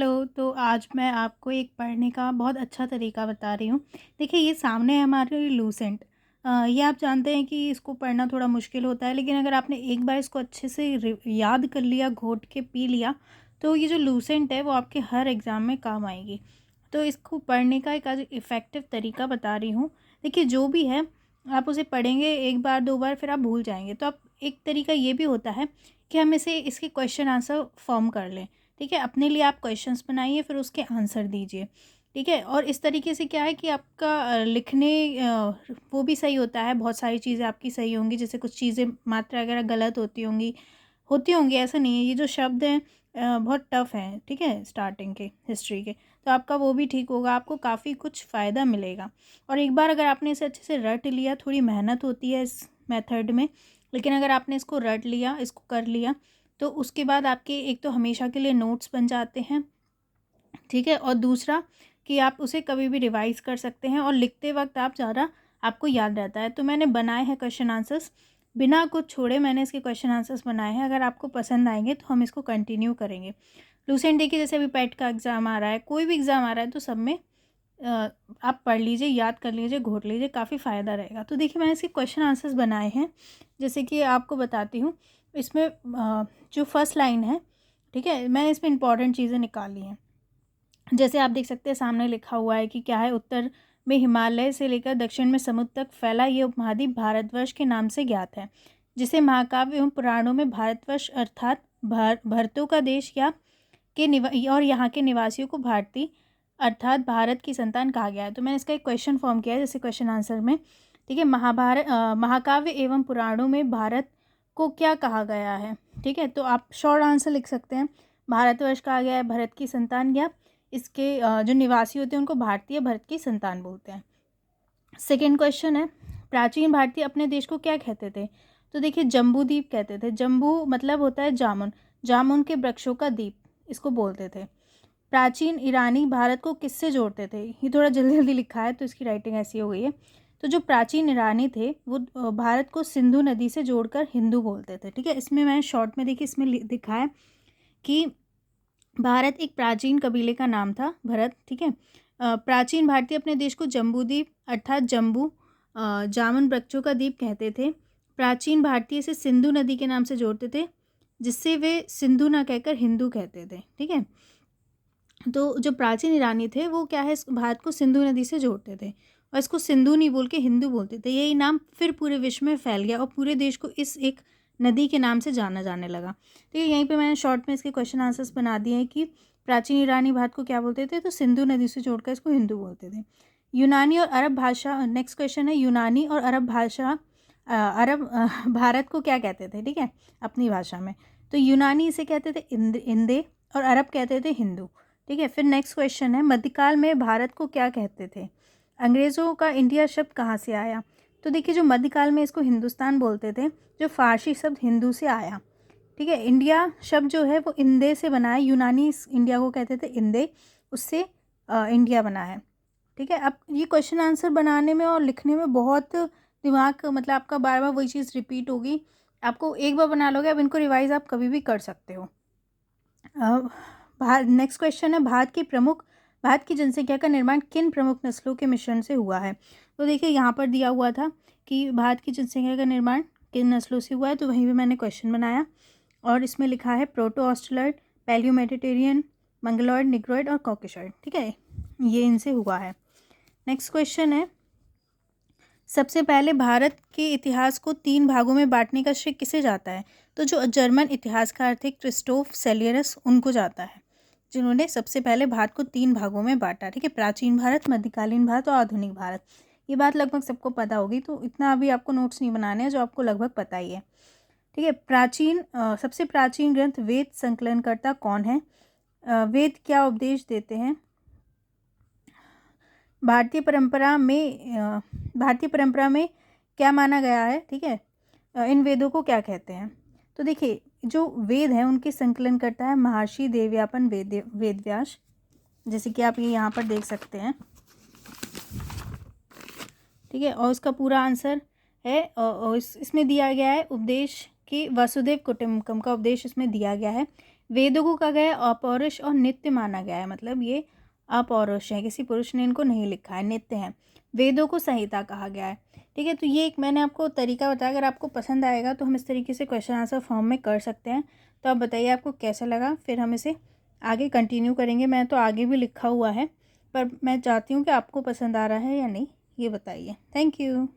Hello, तो आज मैं आपको एक पढ़ने का बहुत अच्छा तरीका बता रही हूँ। देखिए, ये सामने है हमारे लूसेंट। ये आप जानते हैं कि इसको पढ़ना थोड़ा मुश्किल होता है, लेकिन अगर आपने एक बार इसको अच्छे से याद कर लिया, घोट के पी लिया, तो ये जो लूसेंट है वो आपके हर एग्ज़ाम में काम आएगी। तो इसको पढ़ने का एक आज इफ़ेक्टिव तरीका बता रही हूँ। देखिए, जो भी है आप उसे पढ़ेंगे एक बार, दो बार, फिर आप भूल जाएँगे। तो आप एक तरीका ये भी होता है कि हम इसे इसके क्वेश्चन आंसर फॉर्म कर लें। ठीक है, अपने लिए आप क्वेश्चंस बनाइए, फिर उसके आंसर दीजिए। ठीक है, और इस तरीके से क्या है कि आपका लिखने वो भी सही होता है, बहुत सारी चीज़ें आपकी सही होंगी, जैसे कुछ चीज़ें मात्रा वगैरह गलत होती होंगी, ऐसा नहीं है। ये जो शब्द हैं बहुत टफ हैं, ठीक है, स्टार्टिंग के, हिस्ट्री के, तो आपका वो भी ठीक होगा, आपको काफ़ी कुछ फ़ायदा मिलेगा। और एक बार अगर आपने इसे अच्छे से रट लिया, थोड़ी मेहनत होती है इस मेथड में, लेकिन अगर आपने इसको रट लिया, इसको कर लिया, तो उसके बाद आपके एक तो हमेशा के लिए नोट्स बन जाते हैं, ठीक है, और दूसरा कि आप उसे कभी भी रिवाइज़ कर सकते हैं और लिखते वक्त आप ज़्यादा आपको याद रहता है। तो मैंने बनाए हैं क्वेश्चन आंसर्स, बिना कुछ छोड़े मैंने इसके क्वेश्चन आंसर्स बनाए हैं। अगर आपको पसंद आएंगे तो हम इसको कंटिन्यू करेंगे। लूसेंट डे की जैसे अभी पेट का एग्ज़ाम आ रहा है, कोई भी एग्ज़ाम आ रहा है, तो सब में आप पढ़ लीजिए, याद कर लीजिए, घोट लीजिए, काफ़ी फ़ायदा रहेगा। तो देखिए, मैंने इसके क्वेश्चन आंसर्स बनाए हैं, जैसे कि आपको बताती हूँ। इसमें जो फर्स्ट लाइन है, ठीक है, मैंने इसमें इंपॉर्टेंट चीज़ें निकाली हैं। जैसे आप देख सकते हैं, सामने लिखा हुआ है कि क्या है, उत्तर में हिमालय से लेकर दक्षिण में समुद्र तक फैला ये उपमहाद्वीप भारतवर्ष के नाम से ज्ञात है, जिसे महाकाव्य एवं पुराणों में भारतवर्ष अर्थात भरतों का देश या और यहाँ के निवासियों को भारतीय अर्थात भारत की संतान कहा गया है। तो मैंने इसका एक क्वेश्चन फॉर्म किया है, जैसे क्वेश्चन आंसर में। ठीक है, महाकाव्य एवं पुराणों में भारत को क्या कहा गया है। ठीक है, तो आप शॉर्ट आंसर लिख सकते हैं, भारतवर्ष कहा गया है, भरत की संतान, या इसके जो निवासी होते हैं उनको भारतीय भरत की संतान बोलते हैं। सेकेंड क्वेश्चन है, प्राचीन भारतीय अपने देश को क्या कहते थे। तो देखिए, जम्बू द्वीप कहते थे। जम्बू मतलब होता है जामुन, जामुन के वृक्षों का द्वीप इसको बोलते थे। प्राचीन ईरानी भारत को किससे जोड़ते थे। ये थोड़ा जल्दी जल्दी लिखा है तो इसकी राइटिंग ऐसी हो गई है। तो जो प्राचीन ईरानी थे वो भारत को सिंधु नदी से जोड़कर हिंदू बोलते थे। ठीक है, इसमें मैंने शॉर्ट में देखिए, इसमें लिखा है कि भारत एक प्राचीन कबीले का नाम था, भरत। ठीक है, प्राचीन भारतीय अपने देश को जम्बूद्वीप अर्थात जम्बू जामुन वृक्षों का द्वीप कहते थे। प्राचीन भारतीय से सिंधु नदी के नाम से जोड़ते थे, जिससे वे सिंधु ना कहकर हिंदू कहते थे। ठीक है, तो जो प्राचीन ईरानी थे वो क्या है, इस भारत को सिंधु नदी से जोड़ते थे और इसको सिंधु नहीं बोल के हिंदू बोलते थे। यही नाम फिर पूरे विश्व में फैल गया और पूरे देश को इस एक नदी के नाम से जाना जाने लगा। तो यहीं पे मैंने शॉर्ट में इसके क्वेश्चन आंसर्स बना दिए हैं कि प्राचीन ईरानी भारत को क्या बोलते थे, तो सिंधु नदी से जोड़कर इसको हिंदू बोलते थे। यूनानी और अरब भाषा, नेक्स्ट क्वेश्चन है, यूनानी और अरब भाषा भारत को क्या कहते थे। ठीक है, अपनी भाषा में। तो यूनानी इसे कहते थे इंदे और अरब कहते थे हिंदू। ठीक है, फिर नेक्स्ट क्वेश्चन है, मध्यकाल में भारत को क्या कहते थे। अंग्रेज़ों का इंडिया शब्द कहाँ से आया। तो देखिए, जो मध्यकाल में इसको हिंदुस्तान बोलते थे, जो फारसी शब्द हिंदू से आया। ठीक है, इंडिया शब्द जो है वो इंदे से बना है, यूनानी इस इंडिया को कहते थे इंदे, उससे इंडिया बना है। ठीक है, अब ये क्वेश्चन आंसर बनाने में और लिखने में बहुत दिमाग, मतलब आपका बार बार वही चीज़ रिपीट होगी। आपको एक बार बना लोगे, अब इनको रिवाइज आप कभी भी कर सकते हो। नेक्स्ट क्वेश्चन है, भारत की जनसंख्या का निर्माण किन प्रमुख नस्लों के मिश्रण से हुआ है। तो देखिए, यहाँ पर दिया हुआ था कि भारत की जनसंख्या का निर्माण किन नस्लों से हुआ है, तो वहीं पे मैंने क्वेश्चन बनाया और इसमें लिखा है proto Australoid, paleo Mediterranean, Mongoloid, Negroid और कॉकेशॉइड। ठीक है, ये इनसे हुआ है। नेक्स्ट क्वेश्चन है, सबसे पहले भारत के इतिहास को 3 भागों में बांटने का श्रेय किसे जाता है। तो जो जर्मन इतिहासकार थे क्रिस्टोफ सेलियरस, उनको जाता है, जिन्होंने सबसे पहले भारत को 3 भागों में बांटा। ठीक है, प्राचीन भारत, मध्यकालीन भारत और आधुनिक भारत। ये बात लगभग सबको पता होगी, तो इतना अभी आपको नोट्स नहीं बनाने हैं, जो आपको लगभग पता ही है। ठीक है, सबसे प्राचीन ग्रंथ वेद संकलनकर्ता कौन है। वेद क्या उपदेश देते हैं। भारतीय परंपरा में क्या माना गया है। ठीक है, इन वेदों को क्या कहते हैं। तो देखिए, जो वेद हैं उनके संकलन करता है महर्षि देवयापन वेदव्यास, जैसे कि आप ये यहाँ पर देख सकते हैं। ठीक है, और उसका पूरा आंसर है, और इसमें दिया गया है उपदेश कि वसुदेव कुटुंबकम का उपदेश इसमें दिया गया है। वेदों को कहा गया है अपौरुष और नित्य माना गया है, मतलब ये अपौरुष है, किसी पुरुष ने इनको नहीं लिखा है, नित्य हैं। वेदों को संहिता कहा गया है। ठीक है, तो ये एक मैंने आपको तरीका बताया, अगर आपको पसंद आएगा तो हम इस तरीके से क्वेश्चन आंसर फॉर्म में कर सकते हैं। तो आप बताइए आपको कैसा लगा, फिर हम इसे आगे कंटिन्यू करेंगे। मैं तो आगे भी लिखा हुआ है, पर मैं चाहती हूँ कि आपको पसंद आ रहा है या नहीं, ये बताइए। Thank you.